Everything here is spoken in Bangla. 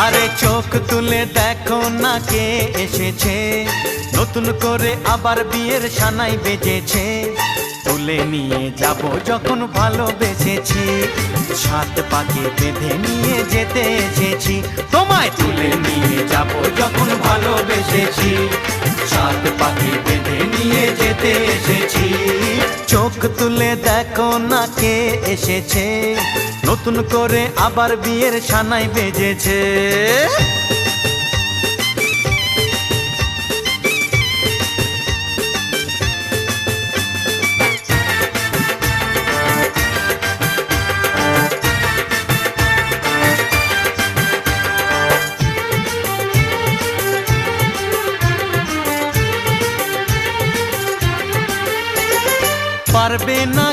আরে চোখ তুলে দেখো না কে এসেছে, নতুন করে আবার বিয়ের সানাই বেজেছে। তুলে নিয়ে যাব যখন ভালোবেসেছি, সাত পাকে বেঁধে নিয়ে যেতে এসেছি। তোমায় তুলে নিয়ে যাব যখন ভালোবেসেছি, সাত পাকে বেঁধে নিয়ে যেতে এসেছি। চোখ তুলে দেখো না কে এসেছে, নতুন করে আবার বিয়ের সানাই বেজেছে। পারবে না